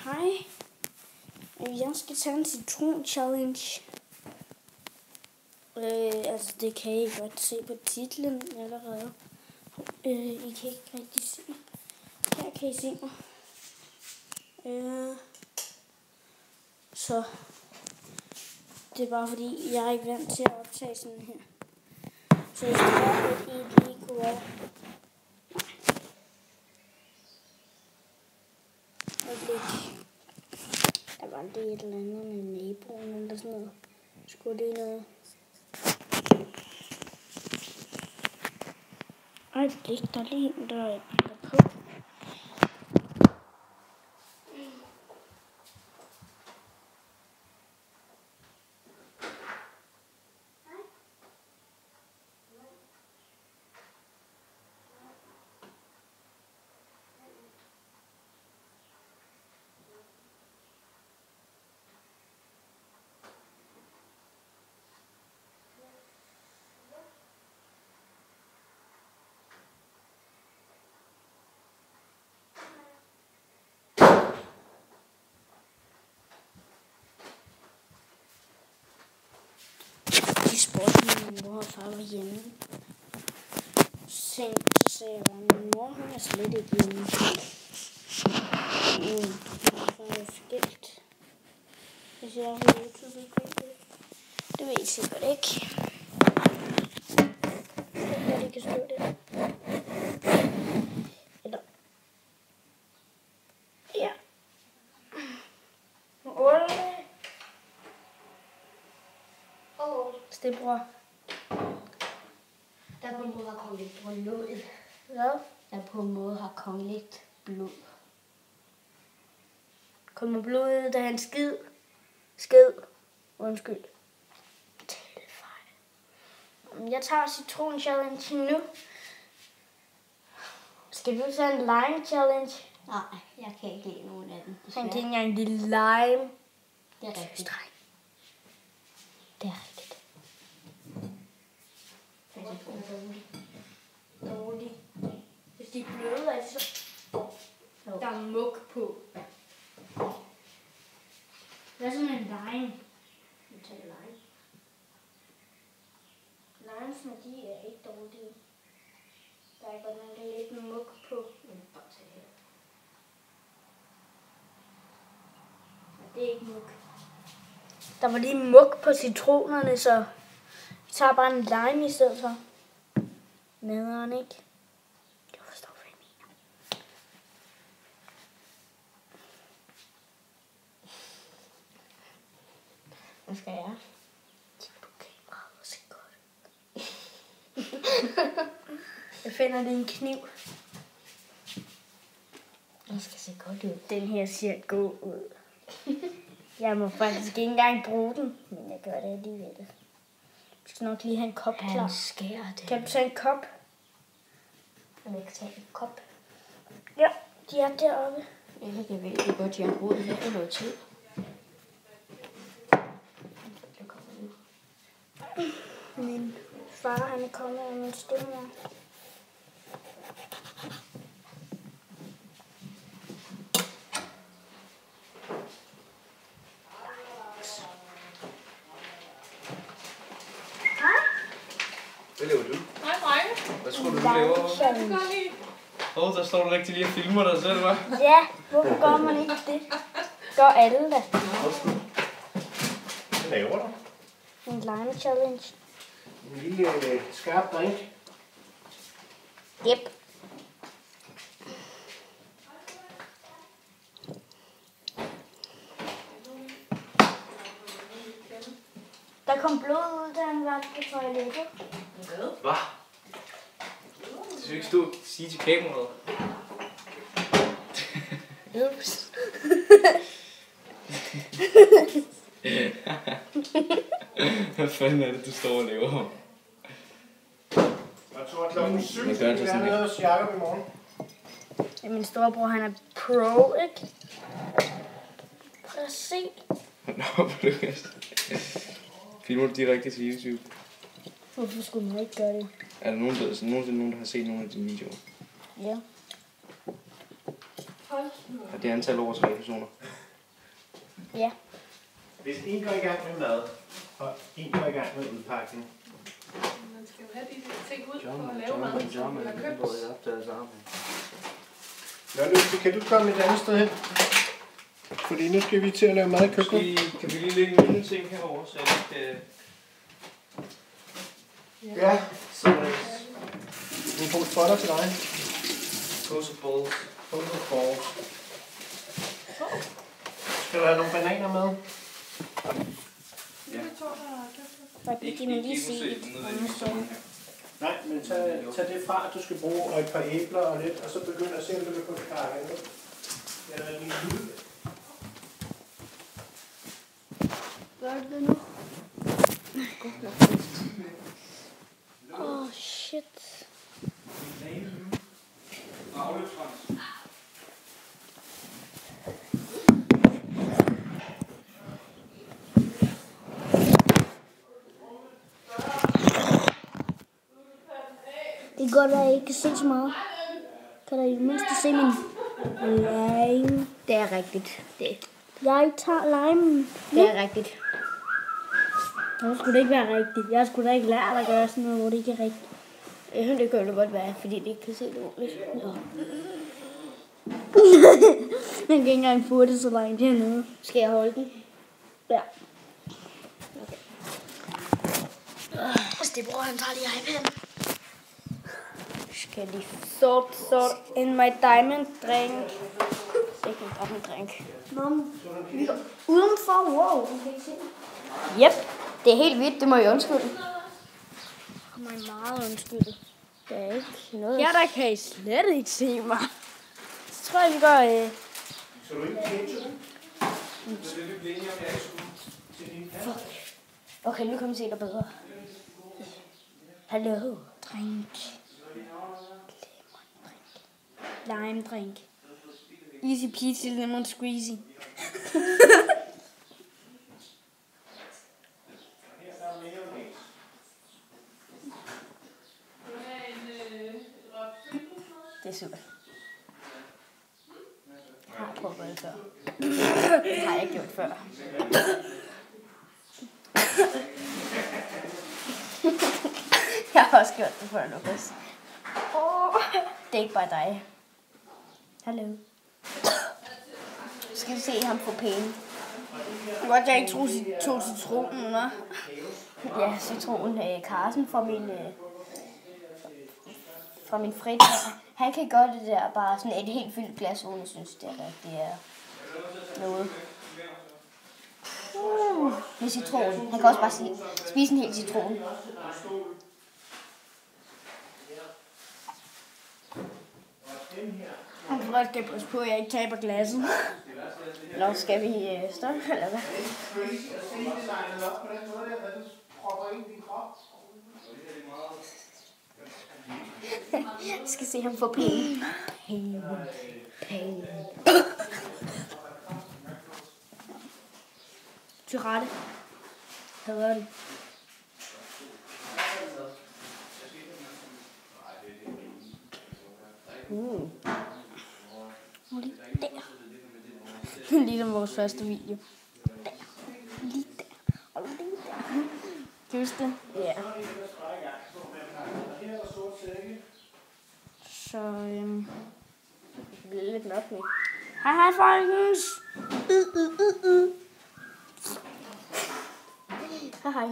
Hej. Jeg skal tage en citron-challenge. Altså, det kan I godt se på titlen allerede. I kan ikke rigtig se. Her kan I se mig. Så det er bare fordi, jeg er ikke vant til at optage sådan her. Så jeg skal bare lige gå over. Der var lige et eller andet med naboen eller sådan noget. Skulle det noget? Der er lige en, der banker på. De spurgte min mor og far var hjemme. Så sagde jeg bare, min mor hun er slet ikke hjemme. Så er jeg skilt. Hvis jeg er på YouTube, det ved I sikkert ikke. Det kan stå der. Eller. Ja. Stebror. Der på en måde har kongeligt blod. Hvad? Der på en måde har kongeligt blod. Kommer blod ud, der er en skid. Undskyld. Talefejl. Jeg tager citron-challenge nu. Skal du tage en lime-challenge? Nej, jeg kan ikke lide nogen af dem. Han kan ikke engang lide lime. Det er rigtigt. Det er rigtigt. Dårlig. Hvis de er bløde, er det så... Der er mug på. Hvad så med en lime? Vi tager lime. Limesene, de er ikke dårlige. Der er godt nok lidt mug på. Men bare tage her. Ja, det er ikke mug. Der var lige mug på citronerne, så vi tager bare en lime i stedet for. Nederen, ikke? Jeg forstår, hvad jeg mener. Hvad skal jeg? Kig på kameraet og se godt. Jeg finder lige en kniv. Jeg skal se godt ud. Den her ser god ud. Jeg må faktisk ikke engang bruge den, men jeg gør det alligevel. Du skal nok lige have en kop klar. Han skærer det. Kan du tage en kop? Han ikke tage en kop. Ja, de er deroppe. Jeg kan vælge godt, jeg har brugt det her noget tid. Min far, han er kommet om en stund her. Hvad laver du? Hej, drenge. Hvad tror du laver? Hvad du gør lige? Der står du rigtig lige og filmer dig selv, hva'? Ja, hvorfor gør man ikke det? Gør alle da. Hvad laver du? En lime challenge. En lille skarp drink. Yep. Der kom blod ud, da han var på toilettet. Hvad? Du skal ikke stå og sige til kameraet. Ups. Hvad fanden er det, du står og laver? Jeg tror, at klokken 7 Men gør det skal vi sådan være nede hos Jacob i morgen. Ja, min storebror, han er pro, ikke? Prøv at se. Nå, Lukas. Filmer du direkte til YouTube? Hvorfor skulle man ikke gøre det? Er der nogen, der har set nogle af dine videoer? Ja. Er det antal over 3 personer? Ja. Hvis en går i gang med mad, og en går i gang med udpakning. Man skal jo have de ting ud for at lave mad, som vi har købt. Lønløse, kan du komme et andet sted hen? Fordi nu skal vi til at lave mad i køkkenet. Kan vi lige lægge mine ting herovre, så jeg ikke kan... Ja, så en pose spotter til dig. Pose of balls. Pose of balls. Skal du have nogle bananer med? Ja. Så kan man lige se et Nej, men tag det fra, du skal bruge, og et par æbler og lidt, og så begynd at se, om du kan få det kakket. Eller lige lyd. Gør det nu? Åh, shit. Det er godt, at jeg ikke kan se så meget. Kan der i det mindste se min lime? Det er rigtigt. Jeg tager limen. Det er rigtigt. Det skulle det ikke være rigtigt. Jeg skulle da ikke lære at gøre sådan noget, hvor det ikke er rigtigt. Jeg synes, det kan det godt være, fordi det ikke kan se det ordentligt. Nå. Jeg kan ikke engang få det så langt hernede. Skal jeg holde den? Ja. Okay. Altså, det bruger han tager lige iPad'en. Skal de Sort in my diamond drink. ikke en drink? Mom, vi går udenfor. Wow, du kan ikke se det. Yep, det er helt vildt. Det må jeg undskylde. Jeg er meget undskyldt. Det er ikke noget. Ja, der kan I slet ikke se mig. Så tror jeg, vi går... Så du ikke ketchup? Så det er vi blive enige om, jeg ikke skulle til din kant. Okay, nu kan man se dig bedre. Hallo. Drink. Lime drink. Easy peasy lemon squeezy. Det er super. Jeg har prøvet det før. Det har jeg ikke gjort før. Jeg har også gjort det før, Lukas. Det er ikke bare dig. Hallo. Skal vi se ham få penge? Godt, jeg ikke tog citronen, hva'? Ja, citron. Carsten fra min frit. Han kan gøre det der bare sådan et helt fyldt glas, uden at synes, det er noget. Med citron. Han kan også bare spise en hel citron. Han kan godt skal passe på, at jeg ikke taber glasset. Nå, skal vi stoppe, eller hvad? Jeg skal se ham få penge. Penge. Tyrette. Hader det. Lige der. Ligesom vores første video. Der. Lige der. Og lige der. Kan du huske det? Ja. Så Det bliver lidt nok nu. hej folkens. Hej hej.